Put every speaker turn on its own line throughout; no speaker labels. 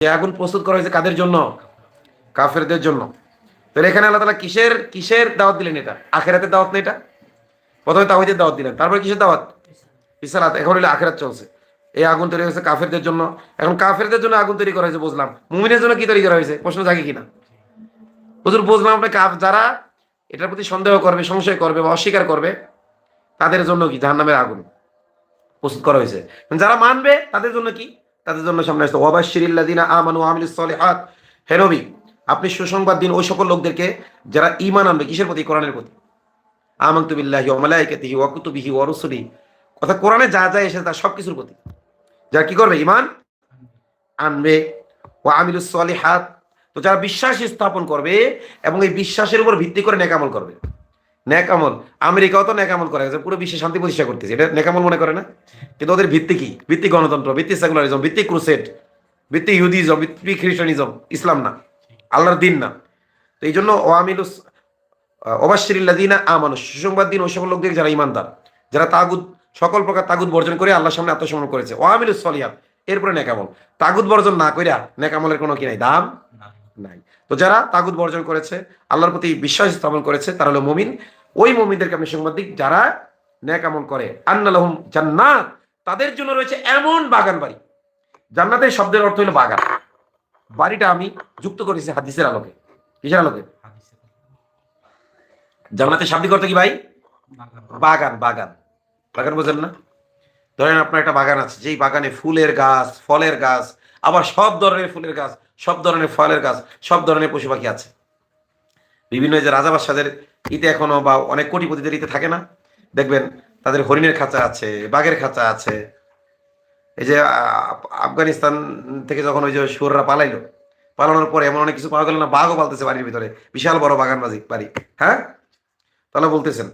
যে আগুন প্রস্তুত করা হয়েছে কাদের জন্য? কাফেরদের জন্য। তাহলে এখানে আল্লাহ তাআলা কিসের কিসের দাওয়াত দিলেন? এটা আখিরাতের দাওয়াত না? এটা প্রথমে তাওহীদের দাওয়াত দিলেন, তারপরে কিসের দাওয়াত? রিসালাত। এখন হলো আখিরাত চলছে। এই আগুন তৈরি হয়েছে কাফেরদের জন্য। এখন কাফেরদের জন্য আগুন তৈরি করা হয়েছে বুঝলাম, মুমিনের জন্য কি তৈরি করা হয়েছে? প্রশ্ন জাগে কিনা? হুজুর বুঝলাম আপনি যারা এটার প্রতি সন্দেহ করবে, সংশয় করবে বা অস্বীকার করবে, তাদের জন্য কি জাহান্নামের আগুন প্রস্তুত করা হয়েছে। যারা মানবে তাদের জন্য কি? তাদের জন্য সামনে আসছে ওয়াবাশশিরিল্লাযিনা আমানু ওয়া আমিলুস সলিহাত। হে নবী, আপনি সুসংবাদ দিন ওই সকল লোকদেরকে যারা ঈমান আনবে। কিসের প্রতি? কোরআনের প্রতি। আমানতু বিল্লাহি ওয়া মালাইকাতিহি ওয়া কুতুবিহি ওয়া রুসুলিহি, অর্থাৎ কোরআনে যা যা এসেছে তার সবকিছুর প্রতি যারা কি করবে? ঈমান আনবে। ওয়া আমিলুস সলিহাত, তো যারা বিশ্বাস স্থাপন করবে এবং এই বিশ্বাসের উপর ভিত্তি করে নেক আমল করবে। নেক আমল, আমেরিকাও তো নেক আমল করে, পুরো বিশ্বে শান্তি প্রতিষ্ঠা করতেছে, এটা নেক আমল মনে করে না? কিন্তু ওদের ভিত্তি কি? ভিত্তি গণতন্ত্র, ভিত্তি সেকুলারিজম, ভিত্তি ক্রুসেড, ভিত্তি ইহুদিজম, ভিত্তি খ্রিস্টানিজম, ইসলাম না, আল্লাহর দিন না। তো এই জন্য ওয়ামিলুস ওবাশশিরিল্লাযিনা আমানু, সুসংবাদ দিন ওই সকল লোকদের যারা ইমানদার, যারা তাগুত, সকল প্রকার তাগুত বর্জন করে আল্লাহর সামনে আত্মসমর্পণ করেছে। ওয়ামিলুস সলিহাত, এরপরে নেক আমল। তাগুত বর্জন না কইরা নেক আমলের কোনো কি নাই, দাম নাই। তো যারা তাগুত বর্জন করেছে, আল্লাহর প্রতি বিশ্বাস স্থাপন করেছে, তারা হলো মুমিন। ওই মুমিনদেরকে আপনি সংবাদ দিক যারা নেক আমল করে। আন্না লাহুম জান্নাত, তাদের জন্য রয়েছে এমন বাগান বাড়ি। জান্নাতের শব্দের অর্থ হলো বাগান। বাড়িটা আমি যুক্ত করেছি হাদিসের আলোকে। কিসের আলোকে? জান্নাতের শাব্দিক অর্থ কি ভাই? বাগান। বাগান, বাগান বোঝেন না? ধরেন আপনার একটা বাগান আছে, যেই বাগানে ফুলের গাছ, ফলের গাছ, আবার সব ধরনের ফুলের গাছ, সব ধরনের ফলের গাছ, সব ধরনের পশু পাখি আছে। বিভিন্ন যে রাজা বাদশাদের ইতে এখনো বা অনেক কোটিপতিদের ইতে থাকে না, দেখবেন তাদের হরিণের খাঁচা আছে, বাঘের খাঁচা আছে। এই যে আফগানিস্তান থেকে যখন ওই যে শুয়োররা পালাইলো, পালানোর পরে এমন অনেক কিছু পাওয়া গেল না, বাঘও পালতেছে বাড়ির ভিতরে, বিশাল বড় বাগান বাড়ি। হ্যাঁ, তাহলে বলতেছেন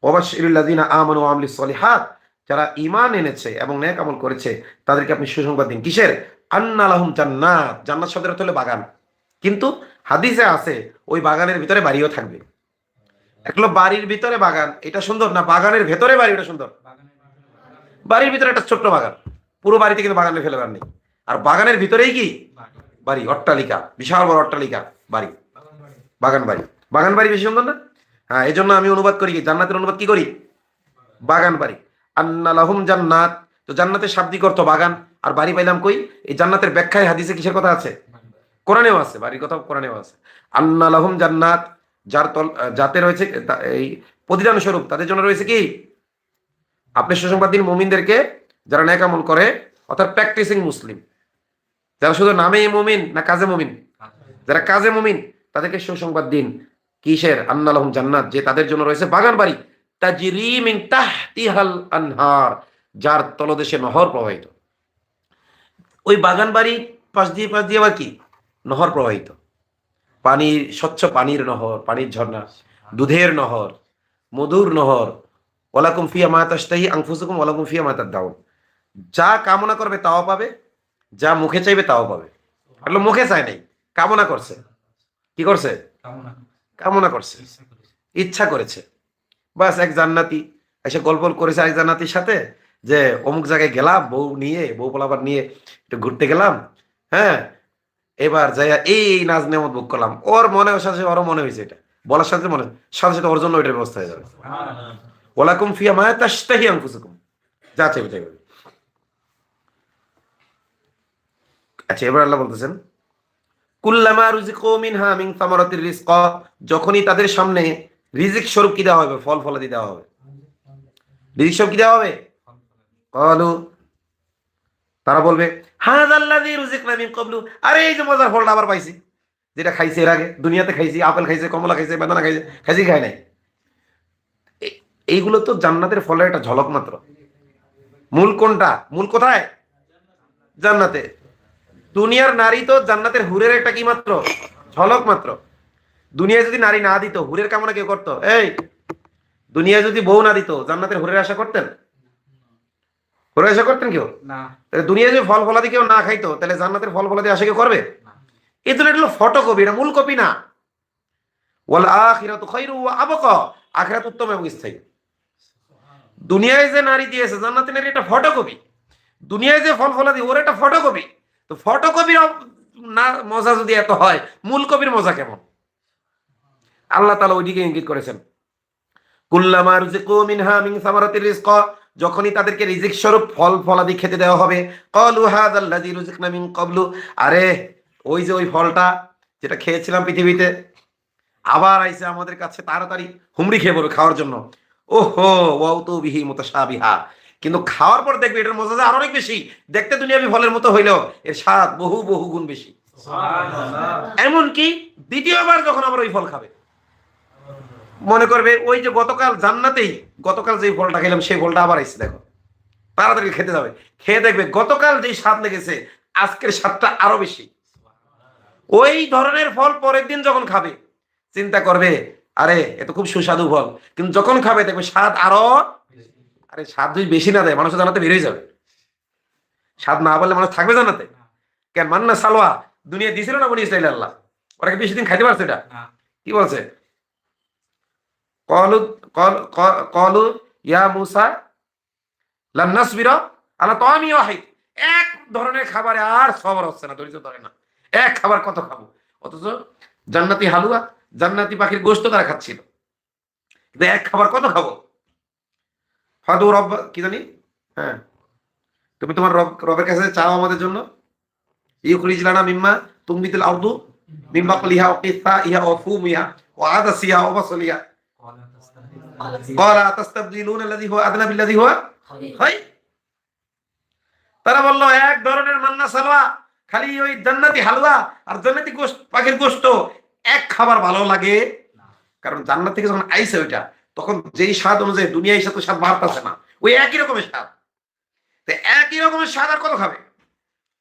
ওয়াবাশশিরিল্লাযিনা আমানু ওয়া আমিলুস সলিহাত, যারা ঈমান এনেছে এবং নেক আমল করেছে তাদেরকে আপনি সুসংবাদ দিন। কিসের? আন্না লাহুম জান্নাত। জান্নাত শব্দের অর্থ হলো বাগান, কিন্তু হাদিসে আছে ওই বাগানের ভিতরে বাড়িও থাকবে। একলো বাড়ির ভিতরে বাগান, এটা সুন্দর না বাগানের ভেতরে বাড়ি, এটা সুন্দর? বাড়ির ভিতরে একটা ছোট্ট বাগান, পুরো বাড়িতে কিন্তু বাগানে ফেলে বেড়ার নেই। আর বাগানের ভিতরেই কি? বাড়ি, অট্টালিকা, বিশাল বড় অট্টালিকা, বাড়ি, বাগান বাড়ি। বাগান বাড়ি বেশি সুন্দর না? হ্যাঁ, এই জন্য আমি অনুবাদ করি কি, জান্নাতের অনুবাদ কি করি? বাগান বাড়ি। আন্না লাহুম জান্নাত, তো জান্নাতের শাব্দিক অর্থ বাগান। আর বাড়ি পাইলাম কই? এই জান্নাতের ব্যাখ্যায় হাদিসে কিসের কথা আছে? কোরআনেও আছে, বাড়ির কথা কোরআনেও আছে। আন্না লাহুম জান্নাত, যার তল যাতে রয়েছে এই প্রতিদান স্বরূপ তাদের জন্য রয়েছে কি? আপনি সুসংবাদ দিন মুমিনদেরকে যারা নেক আমল করে, অর্থাৎ প্র্যাকটিসিং মুসলিম, যারা শুধু নামেই মুমিন না কাজে মুমিন। যারা কাজে মুমিন তাদেরকে সুসংবাদ দিন কিসের? আন্না লাহুম জান্নাত, যে তাদের জন্য রয়েছে বাগান বাড়ি, তাজরি মিন তাহতিহাল আনহার, যার তলদেশে নহর প্রবাহিত। ওই বাগান বাড়ি পাশ দিয়ে আবার কি? নহর প্রবাহিত, পানির, স্বচ্ছ পানির নহর, পানির ঝর্ণা, দুধের নহর, মধুর নহর। ওয়ালাকুম ফিয়া মা তাশতাহি আনফুসুকুম ওয়ালাকুম ফিয়া মা তাদদাউন, যা কামনা করবে তাও পাবে, যা মুখে চাইবে তাও পাবে। আসলে মুখে চায় নাই, কামনা করছে। কি করছে? কামনা করছে, ইচ্ছা করেছে। বাস এক জান্নাতি এসে গল্প করেছে এক জান্নাতির সাথে যে অমুক জায়গায় গেলাম, বউ নিয়ে, বউ পোলাবার নিয়ে একটু ঘুরতে গেলাম। হ্যাঁ, এবার যাইয়া এই নাজ নেমত ভোগ করলাম। ওর মনে সাথে সাথে ওরও মনে হয়েছে, এটা বলার সাথে মনে সাথে সাথে ওর জন্য ওইটার ব্যবস্থা হয়ে যাবে। ওয়ালাকুম ফিয়া মা তাশতাহি আনফুসুকুম, যা চাইবে চাইবে। আচ্ছা, এবার আল্লাহ বলতেছেন কুল্লামা রুজিকু মিনহা মিন সামারাতির রিজকা, যখনই তাদের সামনে রিজিক স্বরূপ কি দেওয়া হবে? ফল ফলাদি দেওয়া হবে। রিজিক স্বরূপ কি দেওয়া হবে? ক্বালু, তারা বলবে হাযাল্লাযী রুজিকনা মিন ক্বাবলু, আরে এই যে মজার ফলটা আবার পাইছি, যেটা খাইছি এর আগে, দুনিয়াতে খাইছি, আপেল খাইছে, কমলা খাইছে, বেদানা খাইছে, খাইছি খাই নাই। এইগুলো তো জান্নাতের ফলের একটা ঝলক মাত্র। মূল কোনটা? মূল কোথায়? জান্নাতে। দুনিয়ার নারী তো জান্নাতের হুরের একটা কি মাত্র? ঝলক মাত্র। দুনিয়ায় যদি নারী না দিত, হুরের কামনা কেউ করতো? এই দুনিয়ায় যদি বউ না দিত, জান্নাতের হুরের আশা করতেন? হুরের আশা করতেন কেউ? তাহলে দুনিয়ায় যদি ফল ফলাদি কেউ না খাইতো, তাহলে জান্নাতের ফল ফলাদি আশা কেউ করবে? এই জন্য এটা হলো ফটোকপি, এটা মূল কপি না। ওয়াল আখিরাতু খায়রু ওয়া আবকা, আখিরাত উত্তম এবং স্থায়ী। দুনিয়ায় যে নারী দিয়েছে জান্নাতের নারী, এটা ফটোকপি। দুনিয়ায় যে ফল ফলাদি, ওর একটা ফটোকপি। তো ফটোকপির না মজা যদি এত হয়, মূল কবির মজা কেমন? আল্লাহ তাআলা ওইদিকে ইঙ্গিত করেছেন, কুল্লামা রুজিকু মিনহা মিন সামারাতির রিজকা, যখনই তাদেরকে রিজিক স্বরূপ ফল ফলাদি খেতে দেওয়া হবে, ক্বালু হাযাল্লাযী রুজিকনা মিন ক্বাবলু, আরে ওই যে ওই ফলটা যেটা খেয়েছিলাম পৃথিবীতে, আবার আইছে আমাদের কাছে, তাড়াতাড়ি হুমড়ি খেয়ে পড়বে খাওয়ার জন্য। ওহো ওয়াউতু বিহি মুতাশাবিহা, কিন্তু খাওয়ার পর দেখবে এটার মজা যে আরো অনেক বেশি। দেখতে দুনিয়াবি ফলের মতো হইলেও এর স্বাদ বহু বহু গুণ বেশি। এমনকি দ্বিতীয়বার যখন আবার ওই ফল খাবে, মনে করবে ওই যে গতকাল জান্নাতেই গতকাল যে ফলটা খেলাম সেই ফলটা আবার আইছে, দেখো তাড়াতাড়ি খেতে যাবে, খেয়ে দেখবে গতকাল যে স্বাদ লেগেছে আজকের স্বাদটা আরো বেশি। ওই ধরনের ফল পরের দিন যখন খাবে চিন্তা করবে আরে এ তো খুব সুস্বাদু ফল, কিন্তু যখন খাবে দেখবে স্বাদ আরো, আরে স্বাদ যদি বেশি না দেয় মানুষ জানাতে বেরিয়ে যাবে। স্বাদ না বললে মানুষ থাকবে জানাতে? কেন মান্না সালোয়া দুনিয়া দিয়েছিল না বনি ইসরাইল আল্লাহ, ওরা কি বেশি দিন খাইতে পারছে? এটা কি বলছে, কলু কলু ইয়া মুসা লান নাসবিরা আলা তাআমিন ওয়াহিদ, এক ধরনের খাবারে আর সবর হচ্ছে না, ধৈর্য ধরে না, এক খাবার কত খাবো? অথচ জান্নাতি হালুয়া জান্নাতি পাখির গোশত তারা খাচ্ছিল, কিন্তু এক খাবার কত খাবো? ফাদু রব কি জানি, হ্যাঁ তুমি তোমার রবের কাছে চাও আমাদের জন্য, ইউখরিজ লানা মিম্মা তুমবিতুল আরদু মিন বাকলিহা ওয়া কিসাইহা ওয়া ফুমিহা ওয়া আদাসিহা ওয়া বাসলিহা ক্বালা আতাস্তাবদিলুনা আল্লাযী হুয়া আদনা বিল্লাযী হুয়া খায়র। তারা বলল এক ধরনের মান্না সালোয়া, খালি ওই জান্নাতি হালুয়া আর জান্নাতি গোশত পাখির গোশত, এক খাবার ভালো লাগে? কারণ জান্নাত থেকে যখন আইছে ওইটা, তখন যেই স্বাদ অনুযায়ী দুনিয়ায় এসে তো স্বাদ বাড়তেছে না, ওই একই রকমের স্বাদ, তো একই রকমের স্বাদ আর কত খাবে?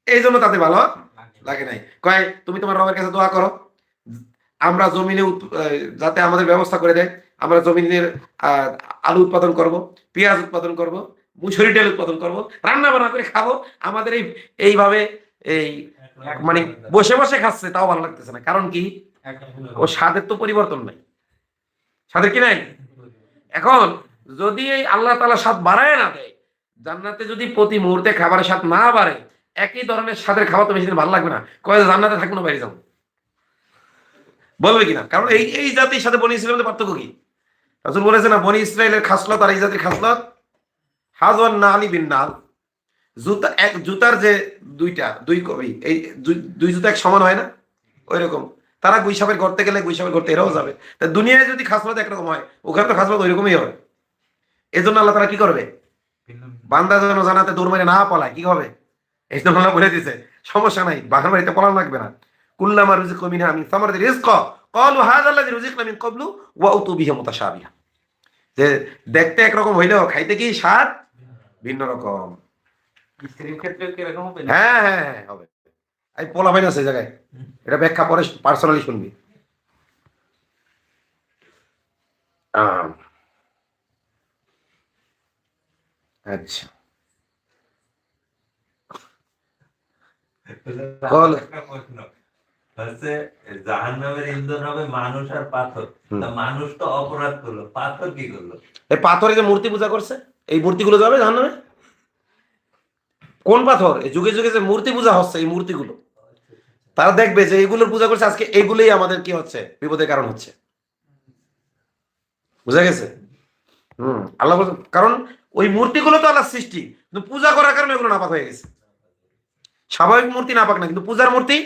এই জন্য তাতে ভালো লাগে নাই। কয় তুমি তোমার রবের কাছে দোয়া করো আমরা জমিনে যাতে আমাদের ব্যবস্থা করে দেয়, আমরা জমিনের আলু উৎপাদন করব, পেঁয়াজ উৎপাদন করব, মুসুরি ডাল উৎপাদন করব, রান্না বান্না করে খাবো। আমাদের এইভাবে এই মানে বসে বসে খাচ্ছে তাও ভালো লাগতেছে না, কারণ কি ও স্বাদের তো পরিবর্তন নাই, স্বাদের কি নাই। এখন যদি এই আল্লাহ তাআলা স্বাদ বাড়ায় না দেয়, জান্নাতে যদি প্রতি মুহূর্তে খাবারের স্বাদ না বাড়ে, একই ধরনের স্বাদের খাবার তো বেশি দিন ভালো লাগবে না, কয় জান্নাতে থাকবো না বাইরে যাবো বলবে কিনা? কারণ এই এই জাতির সাথে বনি ইসরায়েলের পার্থক্য কি? রাসূল বলেছে না, বনি ইসরায়েলের খাসলত আর এই জাতির খাসলত হাজওয়ান নালি বিন নাল, জুতা এক জুতার যে দুই কবি, এই দুই জুতা এক সমান হয় না, ওই রকম তারা গুইসাপের করতে গেলে গুইসাপের করতে এরাও যাবে। তা দুনিয়ায় যদি খাসলত একরকম হয়, ওখানে তো খাসলত ওই রকমই হবে। এই জন্য আল্লাহ তাআলা কি করবে, বান্দা যেন জানাতে দৌড় মেরে না পলায়, কি হবে? এই জন্য আল্লাহ বলে দিছে সমস্যা নাই, বাগান বাড়িতে পলানো লাগবে না। কুল্লামা রুজিকু মিনহা মিন সামারাতির রিজকা ক্বালু হাযাল্লাযী রুজিকনা মিন ক্বাবলু ওয়া উতু বিহি মুতাশাবিহা, যে দেখতে একরকম হইলেও খাইতে কি স্বাদ ভিন্ন রকম।
স্ত্রীর ক্ষেত্রে কি এরকম হবে?
হ্যাঁ হ্যাঁ হ্যাঁ হবে। এই পোলা ভাই আছে জায়গায়, এটা ব্যাখ্যা পরে পার্সোনালি শুনবি। আচ্ছা বল।
হচ্ছে জাহান্নামের ইন্ধন হবে মানুষ আর পাথর, তা মানুষ তো অপরাধ করলো, পাথর কি করলো?
এই পাথরে যে মূর্তি পূজা করছে, এই মূর্তিগুলো যাবে জাহান্নামে। কোন পাথর? এই যুগে যুগে যে মূর্তি পূজা হচ্ছে, এই মূর্তিগুলো তারা দেখবে যে এইগুলোর পূজা করছে, আজকে এইগুলোই আমাদের কি হচ্ছে, বিপদের কারণ হচ্ছে। বুঝা গেছে? আল্লাহ বলছেন, কারণ ওই মূর্তিগুলো তো আল্লাহর সৃষ্টি, কিন্তু পূজা করার কারণে এগুলো নাপাক হয়ে গেছে। স্বাভাবিক মূর্তি নাপাক না, কিন্তু পূজার মূর্তি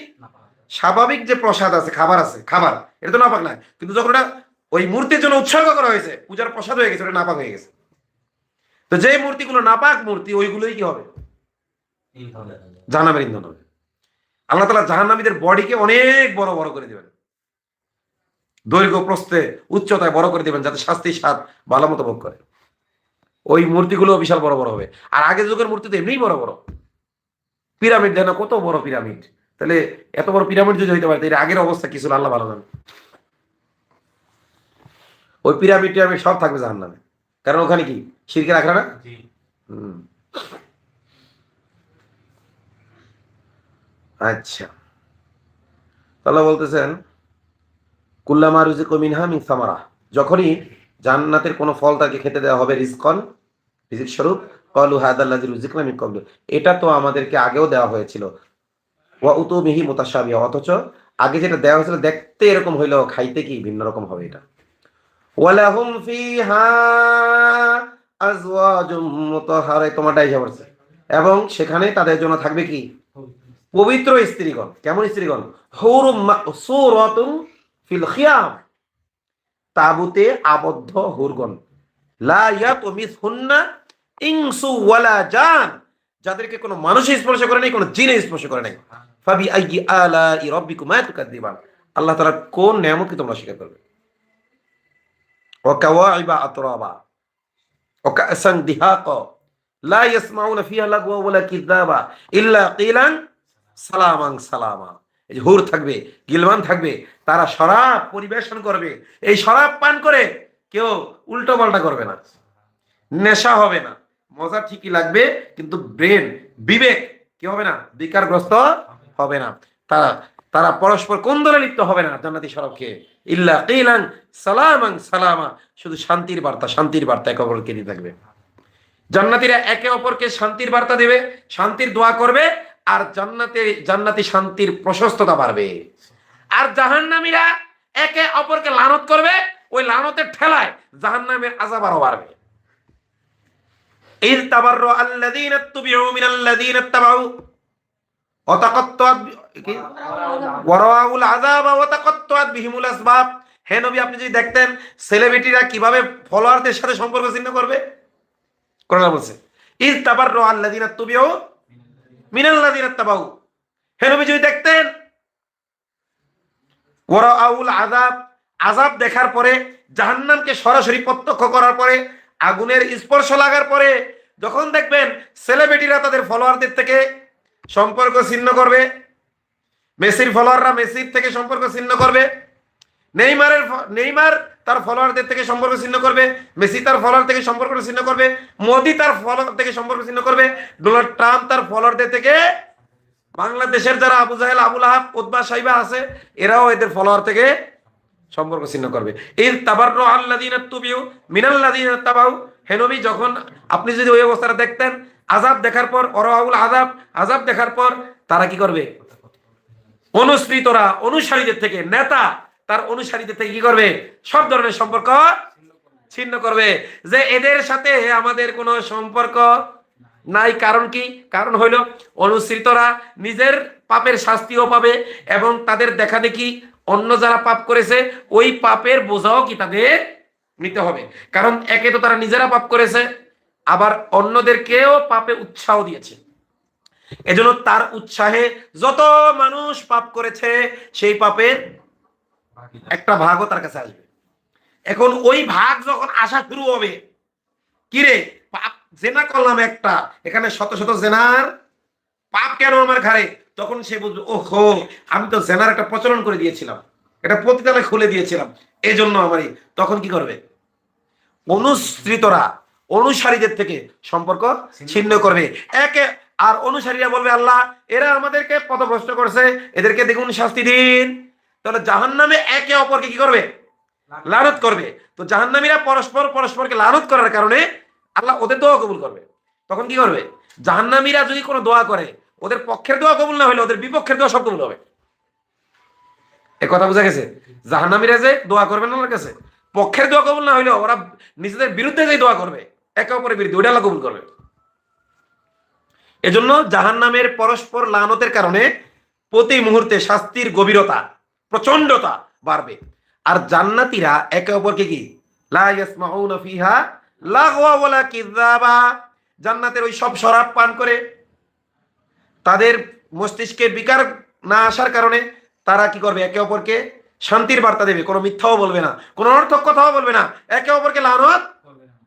স্বাভাবিক যে প্রসাদ আছে, খাবার আছে, খাবার এটা তো নাপাক না, কিন্তু যখন এটা ওই মূর্তির জন্য উৎসর্গ করা হয়েছে, পূজার প্রসাদ হয়ে গেছে, ওটা নাপাক হয়ে গেছে। তো যে মূর্তিগুলো নাপাক মূর্তি, ওইগুলোই কি হবে, জাহান্নামের ইন্ধন হবে। আল্লাহ তাআলা জাহান্নামীদের বডিকে অনেক বড় বড় করে দিবেন, দৈর্ঘ্য প্রস্থে উচ্চতায় বড় করে দিবেন, যাতে শাস্তির স্বাদ ভালো মতো ভোগ করে। ওই মূর্তিগুলো বিশাল বড় বড় হবে। আর আগের যুগের মূর্তি তো এমনিই বড় বড়, পিরামিড দেয় না, কত বড় পিরামিড। তাহলে এত বড় পিরামিড যদি হইতে পারে, এর আগের অবস্থা কি ছিল আল্লাহ ভালো জানে। ওই পিরামিড টিরামিড সব থাকবে জাহান্নামে, কারণ ওখানে কি শিরকের আখড়া না। আচ্ছা, তাহলে বলতেছেন কুল্লামা রুজিকু মিনহা মিন সামারা, যখনই জান্নাতের কোনো ফল তাকে খেতে দেওয়া হবে, রিজকন রিজিক স্বরূপ, ক্বালু হাযাল্লাযী রুজিকনা মিন ক্বাবলু, এটা তো আমাদেরকে আগেও দেওয়া হয়েছিল, ওয়া উতুমিহি মুতাশাবিহা, অথচ আগে যেটা দেওয়া হয়েছিল দেখতে এরকম হইলো খাইতে কি ভিন্ন রকম হবে এটা। ওয়ালাহুম ফিহা আজওয়াজুম মুতাহহারা, তোমারটা এসে পড়ছে। এবং সেখানে তাদের জন্য থাকবে কি? পবিত্র স্ত্রীগণ। কেমন স্ত্রীগণ? হুরুম মাকসুরাতুন ফিল খিয়াম, তাবুতে আবদ্ধ হুরগণ। লা ইয়াতমিসহুন্না ইনসু ওয়ালা জান, যাদেরকে কোনো মানুষ স্পর্শ করে নাই, কোনো জিনে স্পর্শ করে নাই। ফাবি আইয়ি আলাই রাব্বিকুমা তুকাদ্দিবান, আল্লাহ তাআলার কোন নিয়ামতকে তোমরা স্বীকার করবে? ওয়া কাওয়াইবা আতরাবা ওয়া কাসান দিহাকা লা ইয়াসমাউনা ফিহা লাগওয়া ওয়ালা কিযাবা ইল্লা কিলান সালামান সালামা। এই যে হুর থাকবে, গিলমান থাকবে, তারা শরাব পরিবেশন করবে। এই শরাব পান করে কেউ উল্টো পাল্টা করবে না, নেশা হবে না, মজা ঠিকই লাগবে, কিন্তু ব্রেন, বিবেক কি হবে না? বিকারগ্রস্ত হবে না। তারা তারা পরস্পর কোন্দলে লিপ্ত হবে না জান্নাতি শরাব খেয়ে। ইল্লা কিলান সালামান সালামা, শুধু শান্তির বার্তা, শান্তির বার্তা একে অপরকে দিয়ে থাকবে। জান্নাতীরা একে অপরকে শান্তির বার্তা দেবে, শান্তির দোয়া করবে, আর জান্নাতি শান্তির প্রশস্ততা বাড়বে। আর জাহান্নামীরা একে অপরকে লানত করবে, ওই লানতের ঠেলায় জাহান্নামের আযাব আরো বাড়বে। ইয তাবাররা আল্লাযীনা ইত্তাবিউ মিনাল্লাযীনা ইত্তাবাউ ওয়া তাকাত্তাআত ওয়া রাআউল আযাবা ওয়া তাকাত্তাআত বিহিমুল আসবাব। হে নবী, আপনি যদি দেখতেন সেলিব্রিটিরা কিভাবে ফলোয়ারদের সাথে সম্পর্ক ছিন্ন করবে। কোরআন বলছে ইয তাবাররা আল্লাযীনা ইত্তাবিউ মিনাল্লাযীনা ইত্তাবাউ। হে নবী যদি দেখতেন ওয়া রাআউল আযাব, আযাব দেখার পরে, জাহান্নামকে সরাসরি প্রত্যক্ষ করার পরে, আগুনের স্পর্শ লাগার পরে যখন দেখবেন সেলিব্রিটিরা তাদের ফলোয়ারদের থেকে সম্পর্ক ছিন্ন করবে, মেসির ফলোয়াররা মেসির থেকে সম্পর্ক ছিন্ন করবে, নেইমার তার ফলোয়ারদের থেকে সম্পর্ক ছিন্ন করবে, মেসি তার ফলোয়ার থেকে সম্পর্ক ছিন্ন করবে, মোদি তার ফলোয়ার থেকে সম্পর্ক ছিন্ন করবে, ডোনাল্ড ট্রাম্প তার ফলোয়ারদের থেকে, বাংলাদেশের যারা আবু জাহেল, আবুল আহাব, উতবা, সাইবা আছে, এরাও এদের ফলোয়ার থেকে সম্পর্ক ছিন্ন করবে। ইয তাবাররা আল্লাযীনা ইত্তাবিউ মিনাল্লাযীনা ইত্তাবাউ। হে নবী, যখন আপনি যদি ওই অবস্থাটা দেখতেন, আযাব দেখার পর, ওরাউল আযাব, আযাব দেখার পর তারা কি করবে? অনুসৃতরা অনুসারীদের থেকে, নেতা তার অনুসারীদের থেকে কি করবে? সব ধরনের সম্পর্ক ছিন্ন করবে, যে এদের সাথে আমাদের কোনো সম্পর্ক নাই। কারণ কি? কারণ হইল অনুসৃতরা নিজের পাপের শাস্তিও পাবে, এবং তাদের দেখা দেখি অন্য যারা পাপ করেছে ওই পাপের বোঝাও কি তাদের নিতে হবে। কারণ একে তো তারা নিজেরা পাপ করেছে, আবার অন্যদেরকেও পাপে উৎসাহ দিয়েছে। এজন্য তার উৎসাহে যত মানুষ পাপ করেছে সেই পাপের একটা ভাগও তার কাছে আসবে। এখন ওই ভাগ যখন আসা শুরু হবে, কিরে পাপ জেনা করলাম একটা, এখানে শত শত জেনার পাপ কেন আমার ঘাড়ে, তখন সে বুঝবে ওহো, আমি তো জেনার একটা প্রচলন করে দিয়েছিলাম, এটা পতিতালয় খুলে দিয়েছিলাম, এই জন্য আমারই। তখন কি করবে? অনুসৃতরা অনুসারীদের থেকে সম্পর্ক ছিন্ন করবে একে, আর অনুসারীরা বলবে আল্লাহ এরা আমাদেরকে পথভ্রষ্ট করছে, এদেরকে দ্বিগুণ শাস্তি দিন। তাহলে জাহান্নামে একে অপরকে কি করবে? লানত করবে। তো জাহান্নামীরা পরস্পরকে লানত করার কারণে আল্লাহ ওদের দোয়া কবুল করবে। তখন কি করবে? জাহান্নামীরা যদি কোনো দোয়া করে, ওদের পক্ষের দোয়া কবুল না হলে ওদের বিপক্ষের দোয়া সব কবুল হবে। এ কথা বোঝা গেছে? জাহান্নামীরা যে দোয়া করবে না ওনার কাছে, পক্ষের দোয়া কবুল না হইলে ওরা নিজেদের বিরুদ্ধে যে দোয়া করবে, একে অপরের বিরুদ্ধে, ওইটা আল্লাহ কবুল করবে। এজন্য জাহান্নামের পরস্পর লানতের কারণে প্রতি মুহূর্তে শাস্তির গভীরতা, প্রচন্ডতা বাড়বে। আর জান্নাতীরা একে অপরকে কি লা ইয়াসমাউনা ফিহা লাগওয়া ওয়ালা কিযাবা, জান্নাতের ওই সব শরাব পান করে তাদের মস্তিষ্কে বিকার না আসার কারণে তারা কি করবে? একে অপরকে শান্তির বার্তা দেবে, কোনো মিথ্যাও বলবে না, কোনো অনর্থক কথাও বলবে না, একে অপরকে লানত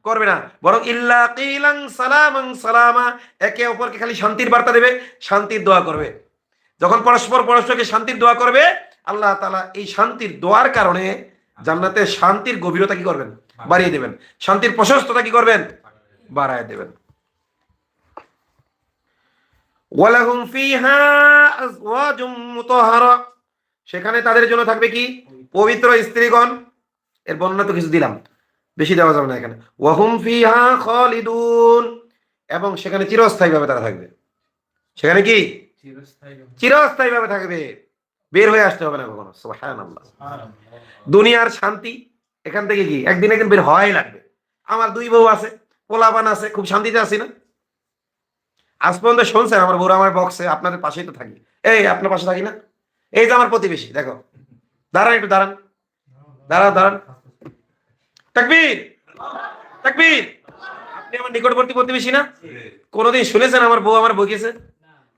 করবে না, বরং ইল্লা কিলান সালামান সালামা, একে অপরকে খালি শান্তির বার্তা দেবে, শান্তির দোয়া করবে। যখন পরস্পরকে শান্তির দোয়া করবে, আল্লাহ তাআলা এই শান্তির দোয়ার কারণে জান্নাতে শান্তির গভীরতা কি করবেন? বাড়িয়ে দেবেন। শান্তির প্রশস্ততা কি করবেন? বাড়ায় দেবেন। ওয়ালাহুম ফিহা আজওয়াজুম মুতাহহারা, সেখানে তাদের জন্য থাকবে কি? পবিত্র স্ত্রীগণ। এর বর্ণনা তো কিছু দিলাম, বেশি দেওয়া যাবে না এখানে। ওয়াহুম ফিহা খালিদুন, এবং সেখানে চিরস্থায়ী ভাবে তারা থাকবে। সেখানে কি? চিরস্থায়ী ভাবে থাকবে, বের হয়ে আসতে হবে না কখনো। সুবহানাল্লাহ। দুনিয়ার শান্তি এখান থেকে কি একদিন একদিন বের হওয়াই লাগবে। আমার 2 বউ আছে, পোলাপান আছে, খুব শান্তিতে আছি না? আজ পর্যন্ত শুনছেন আমার বউরা আমার বক্সে, আপনাদের পাশেই তো থাকি, এই আপনার পাশে থাকি না? এই যে আমার প্রতিবেশী, দেখো, দাঁড়ান একটু, দাঁড়ান দাঁড়ান দাঁড়ান। তাকবীর, তাকবীর। আপনি আমার নিকটবর্তী প্রতিবেশী না? কোনোদিন শুনেছেন আমার বউ আমার বকিয়েছে,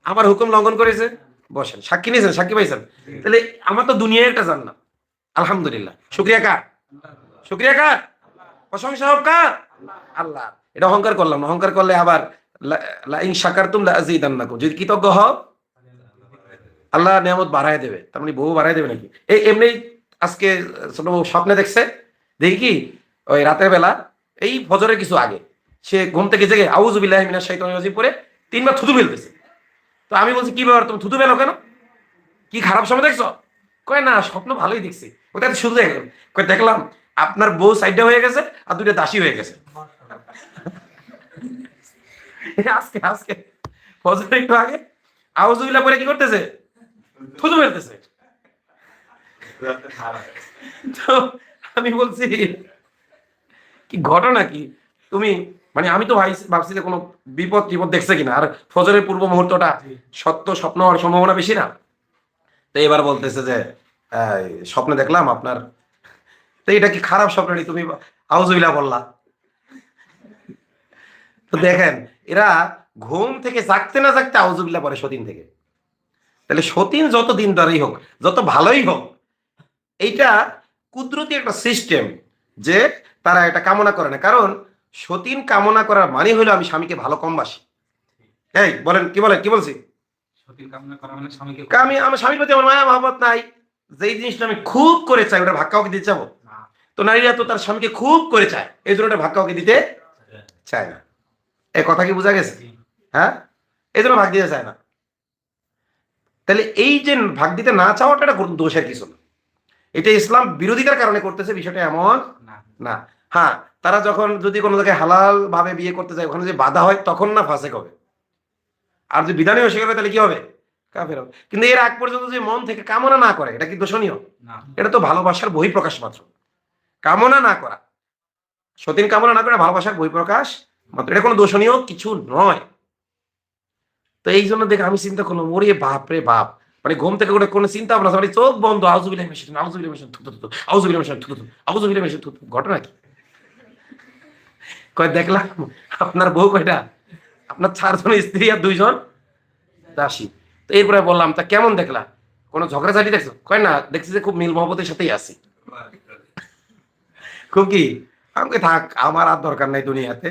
আমার হুকুম লঙ্ঘন করেছে? বসেন, সাক্ষী নিয়েছেন, সাক্ষী পাইছেন? তাহলে আমার তো দুনিয়ায় একটা জান্নাত। আলহামদুলিল্লাহ। শুকরিয়া কার? শুকরিয়া কার? প্রশংসা হোক কার? আল্লাহ। এটা অহংকার করলাম না। অহংকার করলে আবার লা ইন শাকারতুম লা আযীদান্নাকুম, যদি কৃতজ্ঞ হও আল্লাহ নিয়ামত বাড়ায় দেবে। তার মানে বউ বাড়ায় দেবে নাকি? এই এমনি আজকে ছোট বউ স্বপ্নে দেখছে, দেখি কি ওই রাতের বেলা এই ফজরের কিছু আগে সে ঘুম থেকে জেগে আউযু বিল্লাহি মিনাশ শাইতানির রাজিম পড়ে 3 বার থুতু ফেলতেছে। তো আমি বলছি কি ব্যাপার, তুমি থুতু ফেলো কেন? কি খারাপ সময় দেখছো? কয় না, স্বপ্ন ভালোই দেখছি। ওটা শুধু দেখলাম। কয় দেখলাম আপনার বউ সাইডে হয়ে গেছে আর 2টা দাসী হয়ে গেছে। আজকে আজকে ফজরের একটু আগে আউযু বিল্লাহ পড়ে কি করতেছে? থুতু ফেলতেছে। তো আমি বলছি কি ঘটনা কি, তুমি মানে আমি তো ভাবছি যে কোনো বিপদ টিপদ দেখছে কিনা, আর ফজরের পূর্ব মুহূর্তটা সত্য স্বপ্ন হওয়ার সম্ভাবনা বেশি না? তো এবার বলতেছে যে স্বপ্নে দেখলাম আপনার, তো এটা কি খারাপ স্বপ্ন নেই, তুমি আউযুবিল্লাহ বললা। তো দেখেন এরা ঘুম থেকে জাগতে না জাগতে আউযুবিল্লাহ পরে সতীন থেকে। তাহলে সতীন যত দিন ধরেই হোক, যত ভালোই হোক, এইটা কুদরতি একটা সিস্টেম যে তারা এটা কামনা করে না। কারণ সতীন কামনা করার মানে হলো আমি স্বামীকে ভালো কম বাসি। এই বলেন, কি বলেন, কি বলছি? আমি আমার স্বামীর প্রতি আমার মায়া মহব্বত নাই, যেই জিনিসটা আমি খুব করে চাই ওটা ভাগ কাউকে দিতে চাবো? তো নারীরা তো তার স্বামীকে খুব করে চায়, এই জন্য ওটা ভাগ কাউকে দিতে চায় না। এই কথা কি বোঝা গেছে? হ্যাঁ, এই জন্য ভাগ দিতে চায় না। তাহলে এই যে ভাগ দিতে না চাওয়াটা এটা দোষের কিছু না, এটা ইসলাম বিরোধিতার কারণে করতেছে, বিষয়টা এমন না। হ্যাঁ, তারা যখন যদি কোনো জায়গায় হালাল ভাবে বিয়ে করতে যায়, ওখানে যদি বাধা হয় তখন না ফাসেক হবে, আর যদি বিধানে অস্বীকার করে তাহলে কি হবে? কাফের হবে। কিন্তু এর আগ পর্যন্ত যে মন থেকে কামনা না করে, এটা কি দোষণীয়? এটা তো ভালোবাসার বহিঃপ্রকাশ মাত্র। কামনা না করা, সতীন কামনা না করে ভালোবাসার বহিঃপ্রকাশ মাত্র, এটা কোনো দোষণীয় কিছু নয়। তো এই জন্য দেখে আমি চিন্তা করলাম, ওরে বাপ রে বাপ, মানে ঘুম থেকে ওটা কোনো চিন্তা ভাবনা, মানে চোখ বন্ধ, আউযুবিল্লাহি মিনাশ শাইতানির, আউযুবিল্লাহি মিনাশ শাইতানির, থুতু, আউযুবিল্লাহি মিনাশ শাইতানির, থুতু, আউযুবিল্লাহি মিনাশ শাইতানির, থুতু। ঘটনা কি? কয় দেখলাম আপনার বউ কয়টা, আপনার 4 জন স্ত্রী আর 2 জন দাসী। তো এরপরে বললাম তা কেমন দেখলা, কোনো ঝগড়াঝাটি দেখছো? কয় না, দেখছি যে খুব মিল মহব্বতের সাথেই আছি। খুব কি? আমাকে থাক, আমার আর দরকার নাই দুনিয়াতে,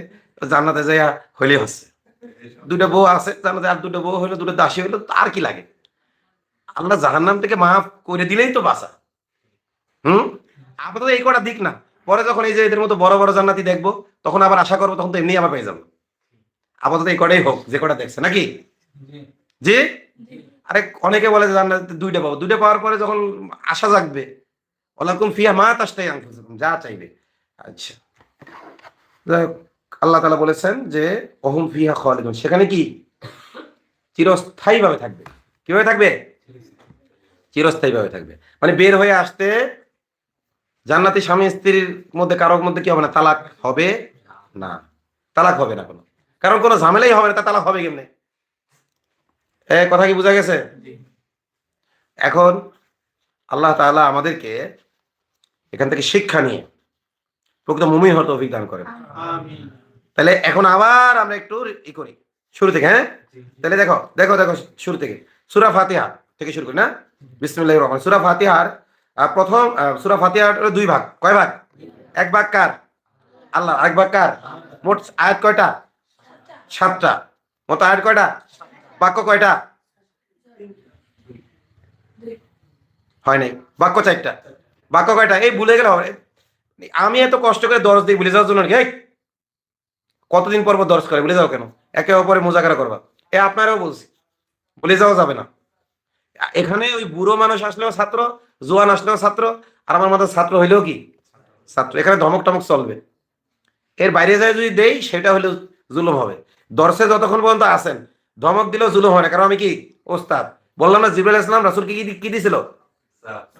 জান্নাতে যাইয়া হইলে হচ্ছে। 2টা বউ আছে জান্নাতে, আর 2টা বউ হইলো, 2টা দাসী হইলো, আর কি লাগে? আল্লাহ জাহান্নাম থেকে মাফ করে দিলেই তো বাঁচা। আপাতত এই কটা দিক না, পরে যখন এই যে এদের মতো বড় বড় জান্নাতি দেখবো তখন আবার আশা করবো, তখন তো এমনি আবার পেয়ে যাবো। আপাতত এই কটাই হোক, যে কটা দেখছে নাকি। জি, আরে অনেকে বলে যে জান্নাতে 2টা পাবো, 2টা পাওয়ার পরে যখন আশা জাগবে, ওয়ালাকুম ফিহা মা তাশতাহি আনফুসুকুম, যা চাইবে। আচ্ছা, যাই হোক, আল্লাহ তাআলা বলেছেন যে ওহুম ফিহা খালিদুন, সেখানে কি চিরস্থায়ী ভাবে থাকবে। কিভাবে থাকবে? চিরস্থায়ী ভাবে থাকবে, মানে বের হয়ে আসতে জান্নাতি স্বামী স্ত্রীর মধ্যে কারোর মধ্যে কি হবে না? তালাক হবে না। তালাক হবে না কোনো, কারণ কোনো ঝামেলাই হবে না, তা তালাক হবে কেমনে? কথা কি বোঝা গেছে? এখন আল্লাহ তাআলা আমাদেরকে এখান থেকে শিক্ষা নিয়ে প্রকৃত মুমিন হওয়ার তৌফিক দান করেন। তাহলে এখন আবার আমরা একটু ই করি শুরু থেকে। হ্যাঁ, তাহলে দেখো দেখো দেখো শুরু থেকে, সূরা ফাতিহা থেকে শুরু করি না? বিসমিল্লাহির রহমানির রহিম। সূরা ফাতিহার প্রথম সূরা ফাতিহার 2 ভাগ। কয় ভাগ? 1 ভাগ কার? আল্লাহ। 1 ভাগ কার? মোট আয়াত কয়টা? 7টা। মোট আয়াত কয়টা? বাক্য কয়টা? হয় নাই। বাক্য 4টা। বাক্য কয়টা? এই ভুলে গেলে হবে। আমি এত কষ্ট করে দরজ দিই ভুলে যাওয়ার জন্য নাকি? কতদিন পর পর দরজ করে ভুলে যাও কেন? একে অপরে মোজাকারা করবা। আপনারাও বলছি, ভুলে যাওয়া যাবে না। এখানে ওই বুড়ো মানুষ আসলেও ছাত্র, জোয়ান আসলেও ছাত্র, আর আমার মতো ছাত্র হইলেও কি ছাত্র। এখানে ধমক টমক চলবে, এর বাইরে যায় যদি দেই সেটা হলে জুলুম হবে। দর্শে যতক্ষণ পর্যন্ত আসেন, ধমক দিলেও জুলুম হয় না, কারণ আমি কি ওস্তাদ। বললাম না জিবরাইল ইসলাম রাসূলকে কি দিছিল?
সাপ।